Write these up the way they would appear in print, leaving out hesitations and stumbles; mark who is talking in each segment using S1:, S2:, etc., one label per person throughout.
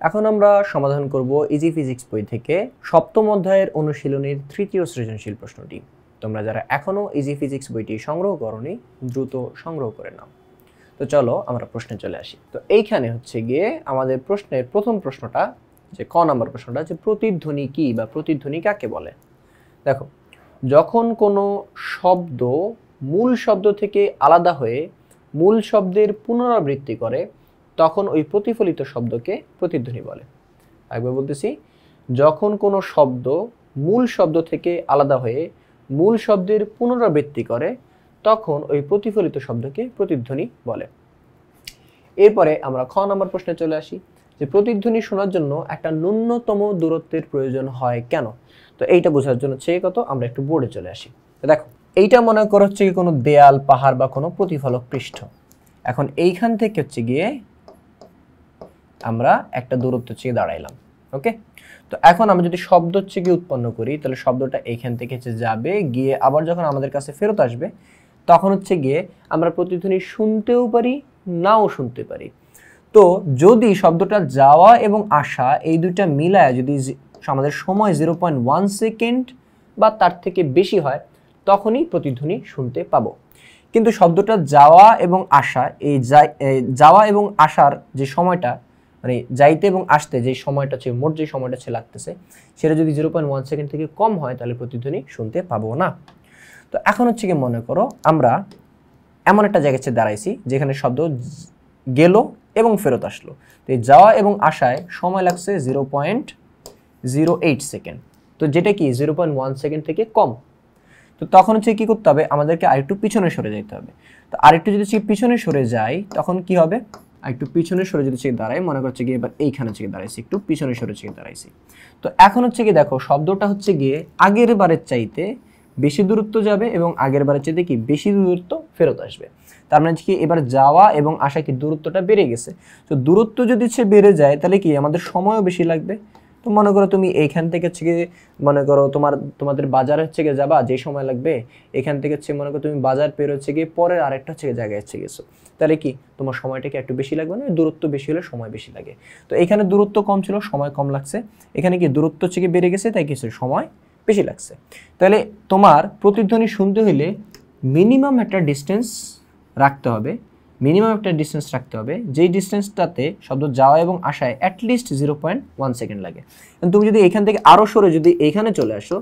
S1: এখন আমরা সমাধান করব ইজি ফিজিক্স বই থেকে সপ্তম অধ্যায়ের অনুশীলনীর তৃতীয় সৃজনশীল প্রশ্নটি। তোমরা যারা এখনো ইজি ফিজিক্স বইটি সংগ্রহ করোনি দ্রুত সংগ্রহ করে নাও। তো চলো আমরা প্রশ্নে চলে আসি। তো এইখানে হচ্ছে গিয়ে আমাদের প্রশ্নের প্রথম প্রশ্নটা, যে ক নাম্বার প্রশ্নটা, যে প্রতিধ্বনি কি বা প্রতিধ্বনি কাকে বলে। দেখো, যখন কোনো শব্দ মূল শব্দ থেকে আলাদা হয়ে মূল শব্দের পুনরাবৃত্তি করে তখন ওই প্রতিফলিত শব্দকে প্রতিধ্বনি বলে। একবার বলতেছি, যখন কোনো শব্দ মূল শব্দ থেকে আলাদা হয়ে মূল শব্দের পুনরাবৃত্তি করে তখন ওই প্রতিফলিত শব্দকে প্রতিধ্বনি বলে। এরপরে আমরা খ নম্বর প্রশ্নে চলে আসি, যে প্রতিধ্বনি শোনার জন্য একটা ন্যূনতম দূরত্বের প্রয়োজন হয় কেন। তো এইটা বোঝার জন্য কত আমরা একটু বোর্ডে চলে আসি। তো দেখো, এইটা মনে করা হচ্ছে কি কোনো দেয়াল, পাহাড় বা কোনো প্রতিফলক পৃষ্ঠ। এখন এইখান থেকে হচ্ছে গিয়ে আমরা একটা দূরত্ব দাঁড়াইলাম। ওকে, তো এখন আমরা যদি শব্দ উৎপন্ন করি তাহলে শব্দটা এইখান থেকে যাবে, গিয়ে আবার যখন আমাদের কাছে ফেরত আসবে তখন গিয়ে আমরা প্রতিধ্বনি শুনতেও পারি, নাও শুনতে পারি। তো যদি শব্দটা যাওয়া এবং আসা এই দুইটা মিলায় যদি আমাদের সময় 0.1 সেকেন্ড বা তার থেকে বেশি হয় তখনই প্রতিধ্বনি শুনতে পাবো। কিন্তু শব্দটা যাওয়া এবং আসা, এই যাওয়া এবং আসার যে সময়টা, মানে যাইতে এবং আসতে যে সময়টা মোট যে সময়টা লাগতেছে সেটা যদি 0.1 সেকেন্ড থেকে কম হয় তাহলে প্রতিধ্বনি শুনতে পাবো না। তো এখন কি মনে করো আমরা এমন একটা জায়গায় দাঁড়াইছি যেখানে শব্দ গেল এবং ফেরত আসলো। তো এই যাওয়া এবং আসায় সময় লাগছে 0.08 সেকেন্ড, তো যেটা কি 0.1 সেকেন্ড থেকে কম। তো তখন কি করতে হবে, আমাদেরকে আরেকটু পিছনে সরে যেতে হবে। তো আরেকটু যদি পিছনে সরে যাই তখন কি হবে, একটু পিছনে সরে যদি দাঁড়াই, মনে করছে গিয়ে এবার এইখানে দাঁড়াইছি, একটু পিছনে সরে দাঁড়াইছি। তো এখন কি দেখো, শব্দটা গিয়ে আগের বারের চাইতে বেশি দূরত্ব যাবে এবং আগের বারের চাইতে কি বেশি দূরত্ব ফেরত আসবে। তার মানে কি এবার যাওয়া এবং আসা কি দূরত্বটা বেড়ে গেছে। তো দূরত্ব যদি বেড়ে যায় তাহলে কি আমাদের সময়ও বেশি লাগবে। তো মনে করো তুমি এইখান থেকে মনে করো তোমাদের বাজার গিয়ে যাবা, যে সময় লাগবে এখান থেকে মনে করো তুমি বাজার পের গিয়ে পরের আরেকটা জায়গায় গেছো, তাহলে কি তোমার সময়টাকে একটু বেশি লাগবে না? দূরত্ব বেশি হলে সময় বেশি লাগে। তো এখানে দূরত্ব কম ছিল, সময় কম লাগছে। এখানে কি দূরত্ব বেড়ে গেছে, তাই কিছু সময় বেশি লাগছে। তাহলে তোমার প্রতিধ্বনি শুনতে হইলে মিনিমাম একটা ডিস্টেন্স রাখতে হবে, যেই ডিস্টেন্সটাতে শব্দ যাওয়া এবং আসায় অ্যাটলিস্ট 0.1 সেকেন্ড লাগে। তুমি যদি এখান থেকে আরো সরে যদি এইখানে চলে আসো,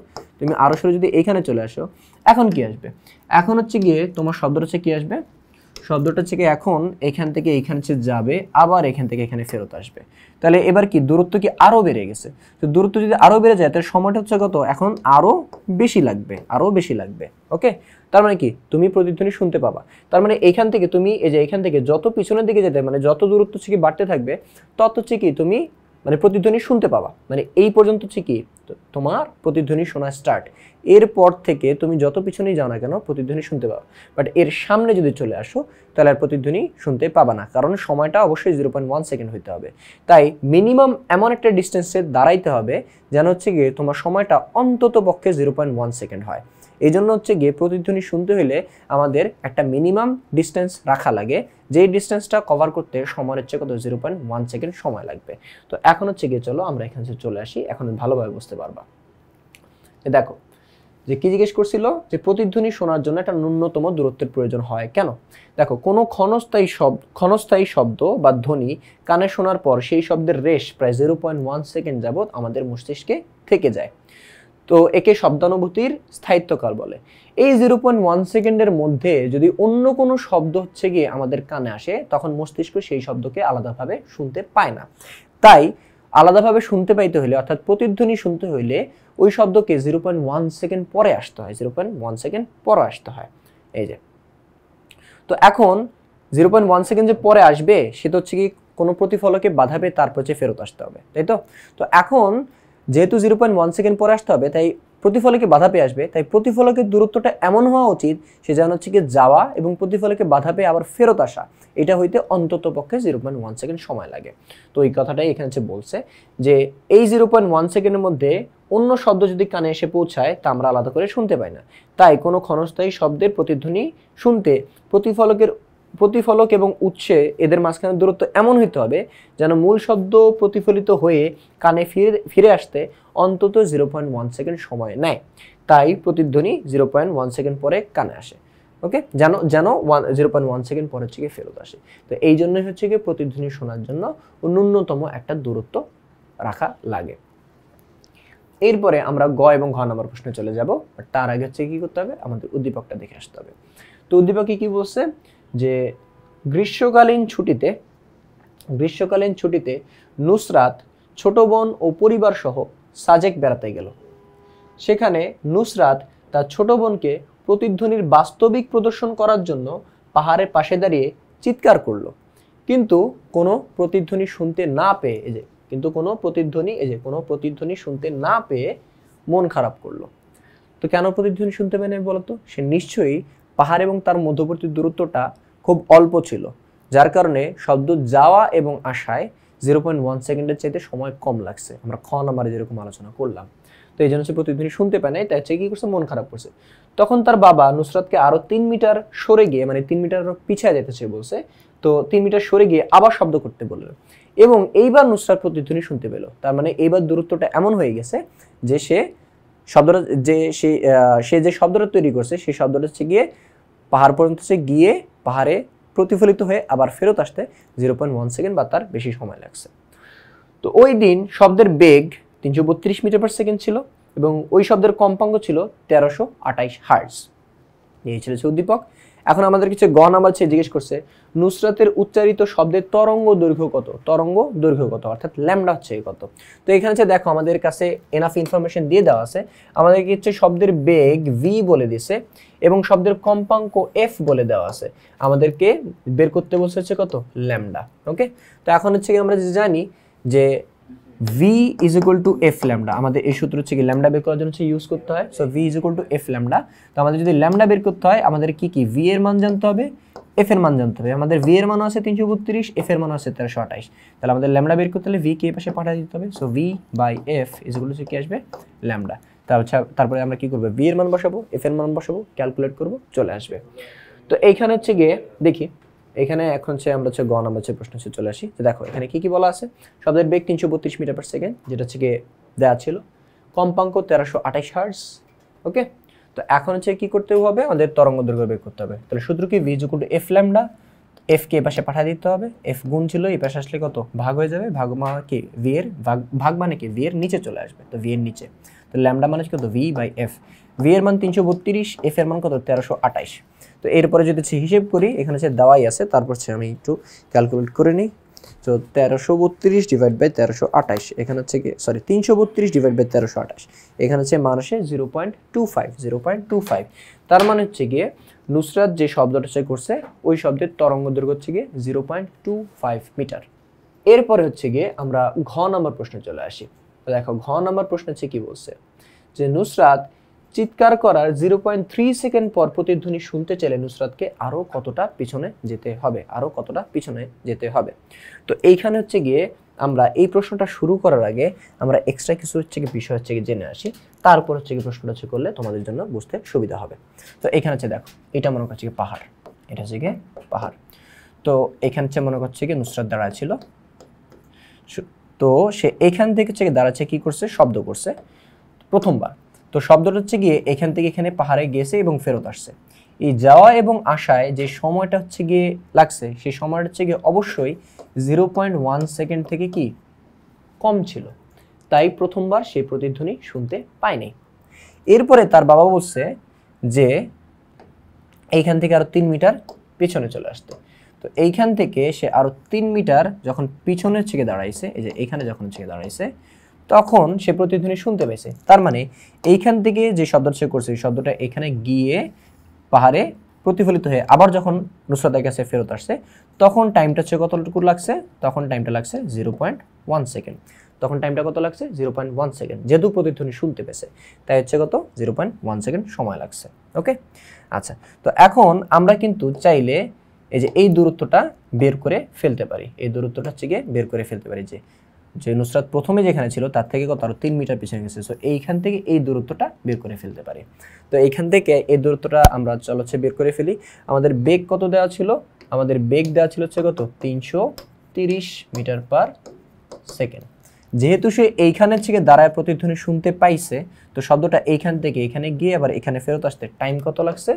S1: এখন কি আসবে, এখন গিয়ে তোমার শব্দটা কি আসবে, শব্দটা এখন এখান থেকে এইখানে যাবে, আবার এখান থেকে এখানে ফেরত আসবে। তাহলে এবার কি দূরত্ব কি আরো বেড়ে গেছে। তো দূরত্ব যদি আরো বেড়ে যায় তাহলে সময়টা কত, এখন আরো বেশি লাগবে। ওকে, তার মানে কি তুমি প্রতিধ্বনি শুনতে পাবা। তার মানে এইখান থেকে তুমি এখান থেকে যত পিছনের দিকে যেতে, মানে যত দূরত্ব বাড়তে থাকবে তত কি তুমি মানে প্রতিধ্বনি শুনতে পাবা। মানে এই পর্যন্ত কি তোমার প্রতিধ্বনি শোনা স্টার্ট। এরপর থেকে তুমি যত পিছনেই যাও না কেন প্রতিধ্বনি শুনতে পাবা। বাট এর সামনে যদি চলে আসো তাহলে আর প্রতিধ্বনি শুনতে পাবা না, কারণ সময়টা অবশ্যই 0.1 সেকেন্ড হইতে হবে। তাই মিনিমাম এমন একটা ডিস্টেন্সে দাঁড়াইতে হবে যেন গিয়ে তোমার সময়টা অন্তত পক্ষে 0.1 সেকেন্ড হয়। এই জন্য গিয়ে প্রতিধ্বনি শুনতে হলে আমাদের একটা মিনিমাম ডিস্টেন্স রাখা লাগে, যেই ডিস্টেন্সটা কভার করতে সময়ের কত 0.1 সেকেন্ড সময় লাগবে। তো এখন গিয়ে চলো আমরা এখানে চলে আসি, এখন ভালোভাবে বুঝতে পারবা। দেখো, যে কি জিজ্ঞেস করছিল, যে প্রতিধ্বনি শোনার জন্য একটা ন্যূনতম দূরত্বের প্রয়োজন হয় কেন। দেখো, কোনো ক্ষণস্থায়ী শব্দ বা ধ্বনি কানে শোনার পর সেই শব্দের রেশ প্রায় 0.1 সেকেন্ড যাবত আমাদের মস্তিষ্কে থেকে যায়। তো একে শব্দানুভূতির স্থায়িত্বকাল বলে। এই 0.1 সেকেন্ডের মধ্যে যদি অন্য কোনো শব্দ গিয়ে আমাদের কানে আসে তখন মস্তিষ্ক সেই শব্দকে আলাদাভাবে শুনতে পায় না। তাই আলাদাভাবে শুনতে পাইতে হলে, অর্থাৎ প্রতিধ্বনি শুনতে হইলে ওই শব্দকে 0.1 সেকেন্ড পরে আসতে হয়, 0.1 সেকেন্ড পরে আসতে হয়। এই যে, তো এখন 0.1 সেকেন্ড যে পরে আসবে সেটা কি কোনো প্রতিফলকে বাধা পেয়ে তারপর ফেরত আসতে হবে, তাই তো। তো এখন যেহেতু 0.1 সেকেন্ড পরে আসতে হবে, তাই প্রতিফলকে বাধা পেয়ে আসবে, তাই প্রতিফলকের দূরত্বটা এমন হওয়া উচিত সে যেন কি যাওয়া এবং প্রতিফলকে বাধা পেয়ে আবার ফেরত আসা, এটা হইতে অন্তত পক্ষে 0.1 সেকেন্ড সময় লাগে। তো এই কথাটাই এখানে বলছে যে এই 0.1 সেকেন্ডের মধ্যে অন্য শব্দ যদি কানে এসে পৌঁছায় তা আমরা আলাদা করে শুনতে পাই না। তাই কোনো ক্ষণস্থায়ী শব্দের প্রতিধ্বনি শুনতে প্রতিফলকের প্রতিফলক এবং উৎসে এদের মাঝখানের দূরত্ব এমন হইতে হবে যেন মূল শব্দ প্রতিফলিত হয়ে কানে ফিরে আসতে অন্তত 0.1 সেকেন্ড সময় নেয়। তাই প্রতিধ্বনি 0.1 সেকেন্ড পরে কানে আসে। ওকে, যেন 0.1 সেকেন্ড পরে হচ্ছে গিয়ে ফেরত আসে। তো এই জন্যই হচ্ছে গিয়ে প্রতিধ্বনি শোনার জন্য ন্যূনতম একটা দূরত্ব রাখা লাগে। এরপরে আমরা গ এবং ঘ নম্বর প্রশ্নে চলে যাব। তার আগে হচ্ছে কি করতে হবে, আমাদের উদ্দীপকটা দেখে আসতে হবে। তো উদ্দীপকে কি বলছে যে গ্রীষ্মকালীন ছুটিতে নুসরাত ছোট বোন ও পরিবার সহ সাজেক বেড়াতে গেল। সেখানে নুসরাত তার ছোট বোনকে প্রতিধ্বনির বাস্তবিক প্রদর্শন করার জন্য পাহাড়ের পাশে দাঁড়িয়ে চিৎকার করলো, কিন্তু কোনো প্রতিধ্বনি শুনতে না পেয়ে মন খারাপ করলো। তো কেন প্রতিধ্বনি শুনতে পেয়ে নেই বলতো? সে নিশ্চয়ই পাহাড় এবং তার মধ্যবর্তী দূরত্বটা খুব অল্প ছিল, যার কারণে শব্দ যাওয়া এবং আসায় 0.1 সেকেন্ডের চাইতে সময় কম লাগছে। আমরা খ নাম্বারে যেরকম আলোচনা করলাম। তো এই জন্য সে প্রতিধ্বনি শুনতে পায় নাই, তাই হচ্ছে কি করছে, মন খারাপ করছে। তখন তার বাবা নুসরাতকে আরো 3 মিটার সরে গিয়ে, মানে 3 মিটার পিছিয়ে যেতেছে বলছে, তো 3 মিটার সরে গিয়ে আবার শব্দ করতে বললেন, এবং এইবার নুসরাত প্রতিধ্বনি শুনতে পেল। তার মানে এইবার দূরত্বটা এমন হয়ে গেছে যে সে যে শব্দটা তৈরি করছে সেই শব্দটা হচ্ছে গিয়ে পাহাড় পর্যন্ত গিয়ে পাহাড়ে প্রতিফলিত হয়ে আবার ফেরত আসতে 0.1 সেকেন্ড বা তার বেশি সময় লাগছে। তো ওই দিন শব্দের বেগ 332 মিটার পার সেকেন্ড ছিল এবং ওই শব্দের কম্পাঙ্ক ছিল 1328 হার্টজ। এই ছিল উদ্দীপক। এখন আমাদের কিছু গ নাম্বার জিজ্ঞেস করছে নুসরাতের উচ্চারিত শব্দের তরঙ্গ দৈর্ঘ্য কত, অর্থাৎ ল্যামডা হচ্ছে কত। তো এখানে হচ্ছে দেখো আমাদের কাছে এনাফ ইনফরমেশন দিয়ে দেওয়া আছে। আমাদেরকে হচ্ছে শব্দের বেগ ভি বলে দিছে এবং শব্দের কম্পাঙ্ক এফ বলে দেওয়া আছে। আমাদেরকে বের করতে বলছে হচ্ছে কত, ল্যামডা। ওকে, তো এখন হচ্ছে আমরা জানি যে v is equal to f lambda, আমাদের এই সূত্র হচ্ছে কি ল্যামডা বের করার জন্য ইউজ করতে হয়। So v is equal to f lambda। তো আমাদের যদি ল্যামডা বের করতে হয় আমাদের কি v এর মান জানতে হবে, f এর মান জানতে হবে। আমাদের v এর মান আছে 332, f এর মান আছে 1328। তাহলে আমাদের ল্যামডা বের করতে হলে v কে এই পাশে পাঠিয়ে দিতে হবে। So v by f is equal to কি আসবে, ল্যামডা। তারপরে আমরা কি করব, v এর মান বসাবো, f এর মান বসাবো, ক্যালকুলেট করব, চলে আসবে। তো এইখানে হচ্ছে গিয়ে দেখি, এখানে এখন আমরা গ নাম্বার প্রশ্ন চলে আসি। তো দেখো এখানে কি বলা আছে, শব্দের বেগ 332 মিটার পার সেকেন্ড, যেটা হচ্ছে গিয়ে দেওয়া ছিল, কম্পাঙ্ক 1328 হার্টজ। ওকে, তো এখন হচ্ছে কি করতে হবে, আমাদের তরঙ্গ দৈর্ঘ্য বের করতে হবে। তাহলে সূত্র কি, v = f ল্যামডা, f কে এই পাশে পাঠিয়ে দিতে হবে, f গুণ ছিল এই পাশে আসলে কত, ভাগ হয়ে যাবে, ভাগ মানে কি v এর ভাগ মানে কি v এর নিচে চলে আসবে, তো v এর নিচে। তো ল্যামডা মানে কত, v বাই f। v এর মান 332, f এর মান কত, 1328। তো এরপরে যদি হিসেব করি, এখানে দেওয়াই আছে, তারপর আমি একটু ক্যালকুলেট করে নিই। তো 1332 ডিভাইড বাই 1328, এখানে হচ্ছে কি 332 ডিভাইড বাই 1328, এখানে হচ্ছে মান আসে 0.25। তার মানে হচ্ছে গিয়ে নুসরাত যে শব্দটা করছে ওই শব্দের তরঙ্গ দৈর্ঘ্য হচ্ছে গিয়ে 0.25 মিটার। এরপরে হচ্ছে গিয়ে আমরা ঘ নাম্বার প্রশ্নে চলে আসি। তো দেখো ঘ নাম্বার প্রশ্ন হচ্ছে কি বলছে, যে নুসরাত চিৎকার করার 0.3 সেকেন্ড পর প্রতিধ্বনি শুনতে চাইলে নুসরাতকে আরো কতটা পিছনে যেতে হবে। তো এইখানে হচ্ছে গিয়ে আমরা এই প্রশ্নটা শুরু করার আগে আমরা এক্সট্রা কিছু বিষয় জেনে আসি, তারপর প্রশ্নটা করলে তোমাদের জন্য বুঝতে সুবিধা হবে। তো এখানে দেখো, এটা মনে করছে পাহাড়, এটা হচ্ছে গিয়ে পাহাড়। তো এখানে মনে করছে কি নুসরাত দাঁড়ায় ছিল, তো সে এখান থেকে দাঁড়াচ্ছে, কি করছে, শব্দ করছে প্রথমবার। তো শব্দটা হচ্ছে গিয়ে এখান থেকে এখানে পাহাড়ে গেছে এবং ফেরত আসছে। এই যাওয়া এবং আসায় যে সময়টা হচ্ছে গিয়ে লাগছে, সেই সময়টা হচ্ছে গিয়ে অবশ্যই 0.1 সেকেন্ড থেকে কি কম ছিল, তাই প্রথমবার সেই প্রতিধ্বনি শুনতে পায়নি। এরপরে তার বাবা বলছে যে এইখান থেকে আরো 3 মিটার পিছনে চলে আসতে। তো এইখান থেকে সে আরো 3 মিটার যখন পিছনে দাঁড়াইছে, এই যে এইখানে যখন দাঁড়াইছে, তখন সে প্রতিধ্বনি শুনতে পেয়েছে। তার মানে এইখান থেকে যে শব্দটা সে করছে, শব্দটা এখানে গিয়ে পাহাড়ে প্রতিফলিত হয়ে আবার যখন নুসরাতের কাছে ফেরত আসছে, তখন টাইমটা কতটুকু লাগছে, তখন টাইমটা লাগছে 0.1 সেকেন্ড। তখন টাইমটা কত লাগছে, 0.1 সেকেন্ড, যেহেতু প্রতিধ্বনি শুনতে পেয়েছে তাই হচ্ছে কত, 0.1 সেকেন্ড সময় লাগছে। ওকে, আচ্ছা। তো এখন আমরা কিন্তু চাইলে এই যে এই দূরত্বটা বের করে ফেলতে পারি, এই দূরত্বটা বের করে ফেলতে পারি, যে নুসরাত প্রথমে যেখানে ছিল তার থেকে কত আরো 3 মিটার পিছনে গেছে। সো এইখান থেকে এই দূরত্বটা বের করে ফেলতে পারি। তো এইখান থেকে এই দূরত্বটা আমরা বের করে ফেলি। আমাদের বেগ কত দেওয়া ছিল, আমাদের বেগ দেওয়া ছিল হচ্ছে কত 330 মিটার পার সেকেন্ড। যেহেতু সে এইখানের থেকে দাঁড়ায় প্রতিধ্বনি শুনতে পাইছে, তো শব্দটা এইখান থেকে এখানে গিয়ে আবার এখানে ফেরত আসতে টাইম কত লাগছে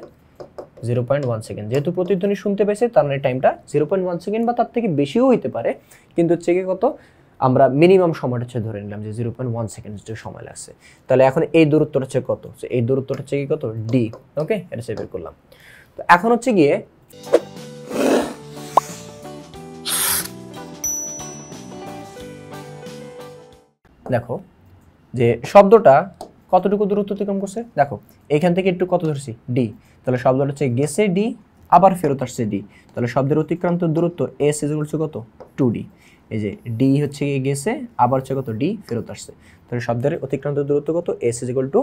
S1: 0.1 সেকেন্ড। যেহেতু প্রতিধ্বনি শুনতে পেয়েছে তার মানে টাইমটা 0.1 সেকেন্ড বা তার থেকে বেশিও হইতে পারে, কিন্তু হচ্ছে কি কত আমরা মিনিমাম সময়টা হচ্ছে ধরে নিলাম যে 0.1 সেকেন্ড যে সময় লাগছে। তাহলে এখন এই দূরত্বটা হচ্ছে কত, এই দূরত্বটা হচ্ছে কি কত ডি। ওকে, এটা সে বের করলাম। তো এখন হচ্ছে গিয়ে দেখো যে শব্দটা কতটুকু দূরত্ব অতিক্রম করছে। দেখো এখান থেকে একটু কত ধরছি ডি, তাহলে শব্দটা হচ্ছে গেছে ডি আবার ফেরত আসছে ডি, তাহলে শব্দের অতিক্রান্ত দূরত্ব এস ইজ ইকুয়াল টু কত 2d। এই যে ডি হচ্ছে গেছে আবার হচ্ছে কত ডি ফেরত আসছে, তাহলে শব্দের অতিক্রান্ত দূরত্ব কত S is equal two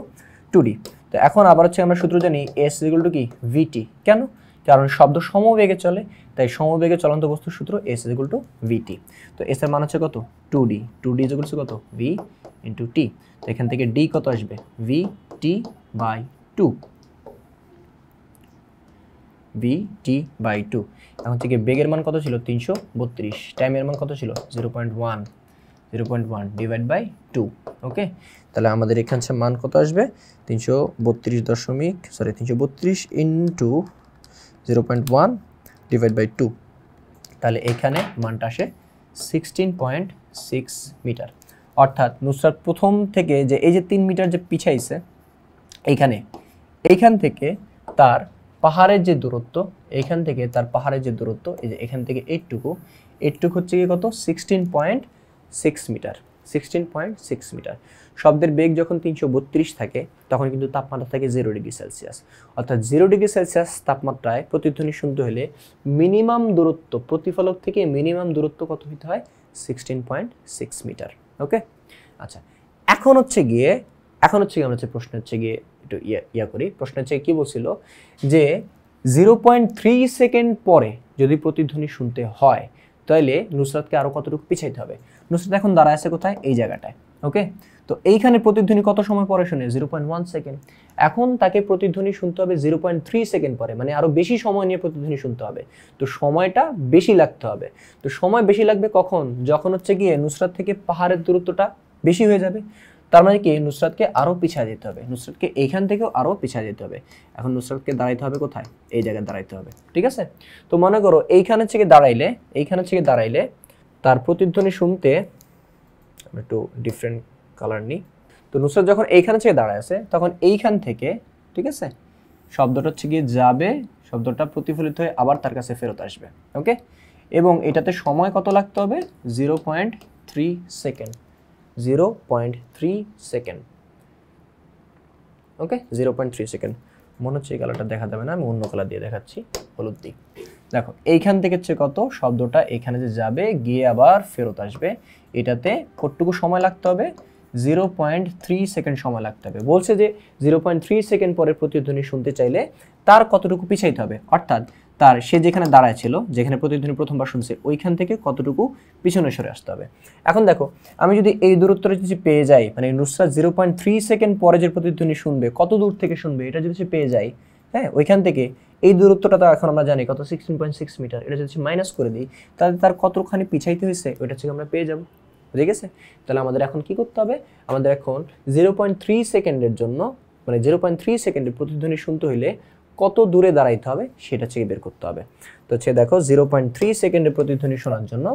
S1: 2d। তো এখন আবার হচ্ছে আমরা সূত্র জানি এস ইজ ইকুয়াল টু কি ভিটি। কেন? কারণ শব্দ সমবেগে চলে, তাই সমবেগে চলন্ত বস্তুর সূত্র S is equal to VT. তো এস এর মান হচ্ছে কত 2d, 2d is equal to কত ভি ইন্টু টি। তো এখান থেকে ডি কত আসবে V T by 2, V T by 2। এখন থেকে বেগের মান কত ছিল 332, টাইমের মান কত ছিল 0.1 ডিভাইড বাই 2। ওকে, তাহলে আমাদের এখানে মান কত আসবে 332 ইন্টু 0.1 ডিভাইড বাই 2, তাহলে এখানে মানটা আসে 16.6 মিটার। অর্থাৎ নুসরাত প্রথম থেকে যে এই যে 3 মিটার যে পিছাইছে এইখান থেকে তার পাহাড়ের যে দূরত্ব, এইখান থেকে তার পাহাড়ের যে দূরত্ব, এই যে এখান থেকে এইটুকু হচ্ছে কি কত 16.6 মিটার, 16.6 মিটার। শব্দের বেগ যখন 332 থাকে তখন কিন্তু তাপমাত্রা থাকে 0 ডিগ্রি সেলসিয়াস। অর্থাৎ 0 ডিগ্রি সেলসিয়াস তাপমাত্রায় প্রতিধ্বনি শুনতে হলে মিনিমাম দূরত্ব প্রতিফলক থেকে মিনিমাম দূরত্ব কত হতে হয় 16.6 মিটার। ওকে, আচ্ছা এখন হচ্ছে গিয়ে আমরা হচ্ছে প্রশ্ন হচ্ছে গিয়ে একটু করি। প্রশ্ন হচ্ছে কি বলছিল যে 0.3 সেকেন্ড পরে যদি প্রতিধ্বনি শুনতে হয় তাহলে নুসরাতকে আরো কতটুকু পিছাইতে হবে। নুসরাত এখন দাঁড়ায় আছে কোথায় এই জায়গাটায়। ওকে, তো এইখানে প্রতিধ্বনি কত সময় পরে শুনে 0.1 সেকেন্ড। এখন তাকে প্রতিধ্বনি শুনতে হবে 0.3 সেকেন্ড পরে, মানে আরো বেশি সময় নিয়ে প্রতিধ্বনি শুনতে হবে। তো সময়টা বেশি লাগতে হবে। তো সময় বেশি লাগবে কখন, যখন হচ্ছে গিয়ে নুসরাত থেকে পাহাড়ের দূরত্বটা বেশি হয়ে যাবে। তার মানে কি নুসরাতকে আরো পিছিয়ে যেতে হবে, নুসরাতকে এইখান থেকেও আরো পিছিয়ে যেতে হবে। এখন নুসরাতকে দাঁড়াইতে হবে কোথায়, এই জায়গায় দাঁড়াইতে হবে। ঠিক আছে, তো মনে করো এইখানে থেকে দাঁড়াইলে তার প্রতিধ্বনি শুনতে একটু ডিফারেন্ট কালার নিই। তো নুসরাত যখন এইখানে থেকে দাঁড়ায় আছে তখন এইখান থেকে, ঠিক আছে, শব্দটা হচ্ছে গিয়ে যাবে, শব্দটা প্রতিফলিত হয়ে আবার তার কাছে ফেরত আসবে। ওকে, এবং এটাতে সময় কত লাগতে হবে 0.3 সেকেন্ড, 0.3 সেকেন্ড। ওকে, 0.3 সেকেন্ড। মনে হচ্ছে এই কালারটা দেখা যাবে না, আমি অন্য কালার দিয়ে দেখাচ্ছি, হলুদ দিই। দেখো এইখান থেকে হচ্ছে কত শব্দটা এখানে যে যাবে গিয়ে আবার ফেরত আসবে, এটাতে কতটুকু সময় লাগতে হবে 0.3 সেকেন্ড সময় লাগতে হবে। বলছে যে 0.3 সেকেন্ড পরে প্রতিধ্বনি শুনতে চাইলে তার কতটুকু পিছাইতে হবে, অর্থাৎ তার সে যেখানে দাঁড়ায় ছিল, যেখানে প্রতিধ্বনি প্রথমবার শুনছে ওইখান থেকে কতটুকু পিছনে সরে আসতে হবে। এখন দেখো আমি যদি এই দূরত্বটা যদি পেয়ে যাই, মানে নুসরাত 0.3 সেকেন্ড পরে যে প্রতিধ্বনি শুনবে কত দূর থেকে শুনবে এটা যদি পেয়ে যাই, হ্যাঁ, ওইখান থেকে এই দূরত্বটা তো এখন আমরা জানি কত 16.6 মিটার, এটা যদি মাইনাস করে দিই তাহলে তার কতখানি পিছাইতে হয়েছে ওইটা থেকে আমরা পেয়ে যাব। বুঝে গেছে? তাহলে আমাদের এখন কি করতে হবে, আমাদের এখন 0.3 সেকেন্ডের জন্য, মানে 0.3 সেকেন্ডের প্রতিধ্বনি শুনতে হইলে কত দূরে দাঁড়াইতে হবে সেটা চেয়ে বের করতে হবে। তো হচ্ছে দেখো 0.3 সেকেন্ডের প্রতিধ্বনি শোনার জন্য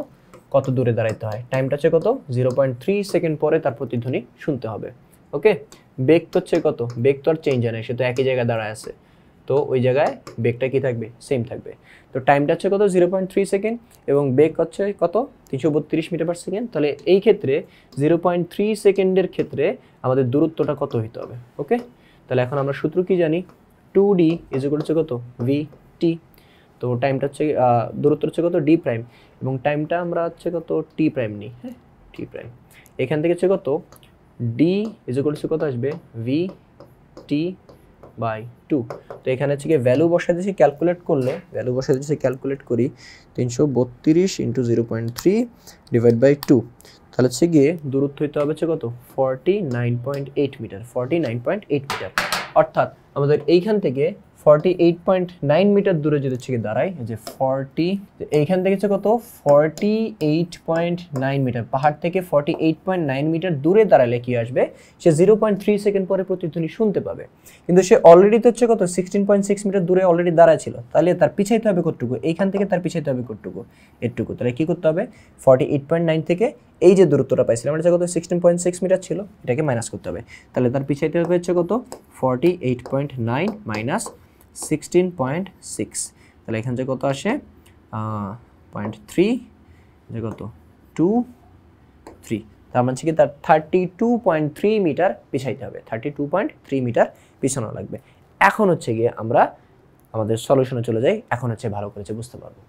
S1: কত দূরে দাঁড়াইতে হয়, টাইমটা হচ্ছে কত 0.3 সেকেন্ড পরে তার প্রতিধ্বনি শুনতে হবে। ওকে, বেগ তো হচ্ছে কত, বেগ তো আর চেঞ্জ হয় না, সে তো একই জায়গায় দাঁড়ায় আছে, তো ওই জায়গায় বেগটা কি থাকবে, সেম থাকবে। তো টাইমটা হচ্ছে কত 0.3 সেকেন্ড এবং বেগ হচ্ছে কত 332 মিটার পার সেকেন্ড। তাহলে এই ক্ষেত্রে 0.3 সেকেন্ডের ক্ষেত্রে আমাদের দূরত্বটা কত হইতে হবে। ওকে, তাহলে এখন আমরা সূত্র কি জানি 2d ইজ ইকুয়াল টু কত vt। তো টাইমটা হচ্ছে দূরত্ব হচ্ছে কত d প্রাইম এবং টাইমটা আমরা হচ্ছে কত t প্রাইম নিই, হ্যাঁ t প্রাইম। এখান থেকে হচ্ছে কত d ইজ ইকুয়াল টু কত আসবে vt বাই 2। তো এখানে হচ্ছে গিয়ে ভ্যালু বসাই দিয়েছি, ক্যালকুলেট করলে ভ্যালু বসাই দিয়েছি, ক্যালকুলেট করি 332 ইন্টু 0.3 ডিভাইড বাই 2, তাহলে হচ্ছে গিয়ে দূরত্ব হইতে হবে হচ্ছে কত 49.8 মিটার, 49.8 মিটার। অর্থাৎ আমাদের এইখান থেকে 48.9 মিটার দূরে যদি হচ্ছে কি দাঁড়ায়, যে 40, এইখান থেকে হচ্ছে কত 48.9 মিটার, পাহাড় থেকে 48.9 মিটার দূরে দাঁড়ালে কি আসবে, সে 0.3 সেকেন্ড পরে প্রতিধ্বনি শুনতে পাবে। কিন্তু সে অলরেডি তো হচ্ছে কত 16.6 মিটার দূরে অলরেডি দাঁড়ায় ছিল, তাহলে তার পিছাইতে হবে কতটুকু, এইখান থেকে তার পিছাইতে হবে কতটুকু, এটুকু। তাহলে কি করতে হবে, 48.9 থেকে এই যে দূরত্বটা পাইছিলাম এটা কত 16.6 মিটার ছিল, এটাকে মাইনাস করতে হবে। তাহলে তার পিছাইতে হবে হচ্ছে কত 48.9 মাইনাস 16.6, তাহলে এখান থেকে কত আসে 0.3, যে কত 2.3, তার মানে কি তার 32.3 মিটার পিছাইতে হবে, 32.3 মিটার পিছানো লাগবে। এখন হচ্ছে গিয়ে আমরা আমাদের সলিউশনে চলে যাই, এখন হচ্ছে ভালো করে বুঝতে পারবো।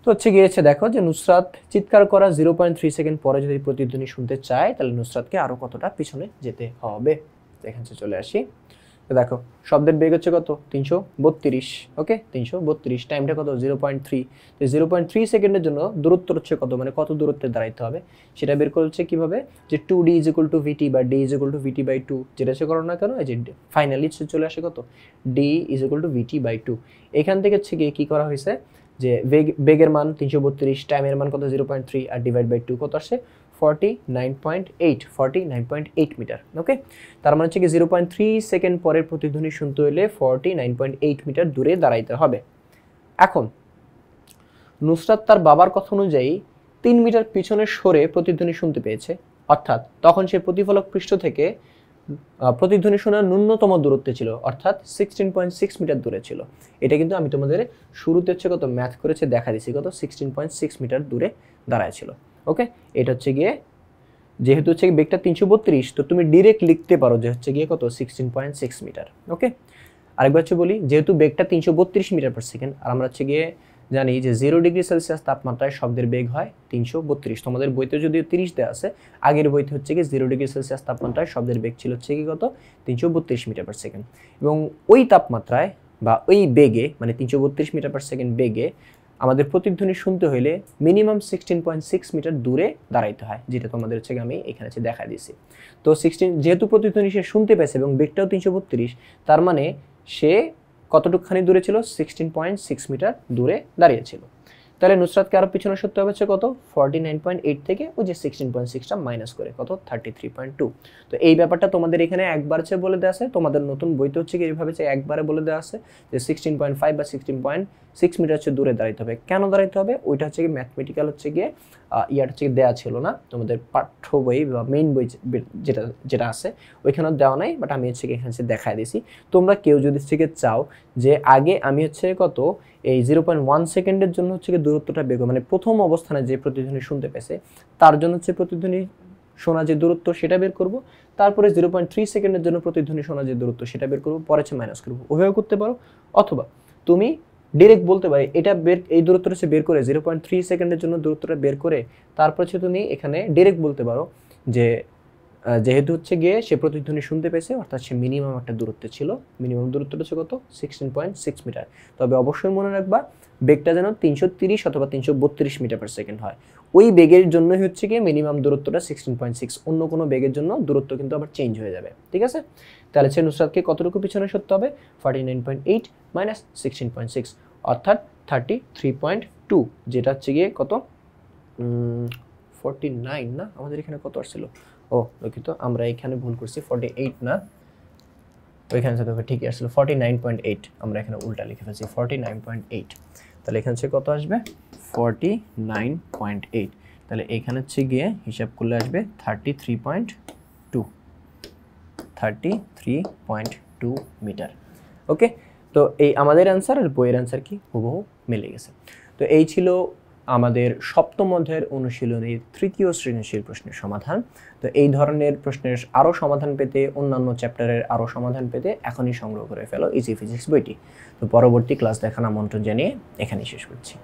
S1: তো হচ্ছে গিয়েছে দেখো যে নুসরাত চিৎকার করা 0.3 সেকেন্ড পরে যদি প্রতিধ্বনি শুনতে চায় তাহলে নুসরাতকে আরো কতটা পিছনে যেতে হবে। এখানে চলে আসি, তো দেখো শব্দের বেগ হচ্ছে কত 332, ওকে 332, টাইমটা কত 0.3, তো 0.3 সেকেন্ডের জন্য দূরত্ব হচ্ছে কত, মানে কত দূরত্বে দাঁড়াইতে হবে সেটা বের করছে কিভাবে, যে 2d = vt বা d = vt/2, যেটা সে করো না কেন এই যে ফাইনালি চলে আসে কত d = vt/2। এখান থেকে হচ্ছে গিয়ে কি করা হয়েছে, যে বেগের মান 332, টাইমের মান কত 0.3 আর ডিভাইড বাই 2 কত আসে 49.8 মিটার, ওকে। তার মানে হচ্ছে কি 0.3 সেকেন্ড পরের প্রতিধ্বনি শুনতে হলে 49.8 মিটার দূরে দাঁড়াইতে হবে। এখন নুসরাত তার বাবার কথা অনুযায়ী 3 মিটার পিছনে সরে প্রতিধ্বনি শুনতে পেয়েছে, অর্থাৎ তখন সে প্রতিফলক পৃষ্ঠ থেকে প্রতিধ্বনি শোনার ন্যূনতম দূরত্বে ছিল, অর্থাৎ 16.6 মিটার দূরে ছিল। এটা কিন্তু আমি তোমাদের শুরুতে হচ্ছে কত ম্যাথ করেছে দেখা দিছি, কত 16.6 মিটার দূরে দাঁড়ায় ছিল, ওকে। এটা হচ্ছে গিয়ে যেহেতু হচ্ছে বেগটা 332, তো তুমি ডিরেক্ট লিখতে পারো যে হচ্ছে গিয়ে কত 16.6 মিটার, ওকে। আরেকবার হচ্ছে বলি, যেহেতু বেগটা 332 মিটার পার সেকেন্ড, আর আমরা হচ্ছে গিয়ে জানি যে 0 ডিগ্রি সেলসিয়াস তাপমাত্রায় শব্দের বেগ হয় 332, তোমাদের বইতে যদিও 30 দেওয়া আছে, আগের বইতে হচ্ছে কি 0 ডিগ্রি সেলসিয়াস তাপমাত্রায় শব্দের বেগ ছিল হচ্ছে কি কত 332 মিটার পার সেকেন্ড, এবং ওই তাপমাত্রায় বা ওই বেগে মানে 332 মিটার পার সেকেন্ড বেগে আমাদের প্রতিধ্বনি শুনতে হলে মিনিমাম 16.6 মিটার দূরে দাঁড়াইতে হয়, যেটা তোমাদের হচ্ছে আমি এখানে দেখা দিয়েছি। তো 16 যেহেতু প্রতিধ্বনি সে শুনতে পেয়েছে এবং বেগটাও 332, তার মানে সে কতটুকখানি দূরে ছিল 16.6 মিটার দূরে দাঁড়িয়েছিল। তাহলে নুসরাতকে আরো পিছনে সরতে হবে হচ্ছে কত 49.8 থেকে ওই যে 16.6টা মাইনাস করে কত 33.2। তো এই ব্যাপারটা তোমাদের এখানে একবার চেয়ে বলে দেওয়া আছে, তোমাদের নতুন বইতে হচ্ছে কি এইভাবে চেয়ে একবারে বলে দেওয়া আছে যে 16.5 বা 16.6 মিটার হচ্ছে দূরে দাঁড়াইতে হবে। কেন দাঁড়াইতে হবে ওইটা হচ্ছে কি ম্যাথমেটিক্যাল হচ্ছে গিয়ে ইয়ার হচ্ছে দেওয়া ছিল না, তোমাদের পাঠ্য বই বা মেইন বই যেটা আছে ওইখানে দেওয়া নাই, বাট আমি হচ্ছে এখানে দেখায় দিয়েছি। তোমরা কেউ যদি হচ্ছে চাও যে আগে আমি হচ্ছে কত এই 0.1 সেকেন্ডের জন্য হচ্ছে দূরত্বটা বের করব, মানে প্রথম অবস্থানে যে প্রতিধ্বনি শুনতে পেয়েছে তার জন্য হচ্ছে প্রতিধ্বনি শোনা যে দূরত্ব সেটা বের করব, তারপরে 0.3 সেকেন্ডের জন্য প্রতিধ্বনি শোনা যে দূরত্ব সেটা বের করব, পরে হচ্ছে মাইনাস করব। ওভাবে করতে পারো, অথবা তুমি ডাইরেক্ট বলতে পারি এটা এই দূরত্বটা হচ্ছে বের করে 0.3 সেকেন্ডের জন্য দূরত্বটা বের করে তারপর হচ্ছে তুমি এখানে ডাইরেক্ট বলতে পারো যে যেহেতু হচ্ছে গিয়ে সে প্রতিধ্বনি শুনতে পেয়েছে অর্থাৎ সে মিনিমাম একটা দূরত্বে ছিল, মিনিমাম দূরত্বটা হচ্ছে কত 16.6 মিটার। তবে অবশ্যই মনে রাখবা বেগটা যেন 330 অথবা 332 মিটার পার সেকেন্ড হয়, ওই বেগের জন্যই হচ্ছে গিয়ে মিনিমাম দূরত্বটা 16.6, অন্য কোনো বেগের জন্য দূরত্ব কিন্তু আবার চেঞ্জ হয়ে যাবে, ঠিক আছে। তাহলে সে নুসরাতকে কতটুকু পিছনে সরতে হবে 49.8 মাইনাস 16.6 অর্থাৎ 33.2, যেটা হচ্ছে গিয়ে কত 49 না, আমাদের এখানে কত আসছিল, ও দুঃখিত আমরা এখানে ভুল করছি 48 না, ওইখানে থেকে ঠিকই আসছিল 49.8, আমরা এখানে উল্টা লিখে ফেলছি 49.8। তাহলে এখানে হচ্ছে কত আসবে 49.8, তাহলে এখানে হচ্ছে গিয়ে হিসাব করলে আসবে 33.2 মিটার, ওকে। তো এই আমাদের অ্যান্সার আর বইয়ের অ্যান্সার কি হুবহু মিলে গেছে। তো এই ছিল আমাদের সপ্তম অধ্যায়ের অনুশীলনীর তৃতীয় সৃজনশীল প্রশ্নের সমাধান। তো এই ধরনের প্রশ্নের আরও সমাধান পেতে, অন্যান্য চ্যাপ্টারের আরও সমাধান পেতে এখনই সংগ্রহ করে ফেলো ইজি ফিজিক্স বইটি। তো পরবর্তী ক্লাস দেখার আমন্ত্রণ জানিয়ে এখানেই শেষ করছি।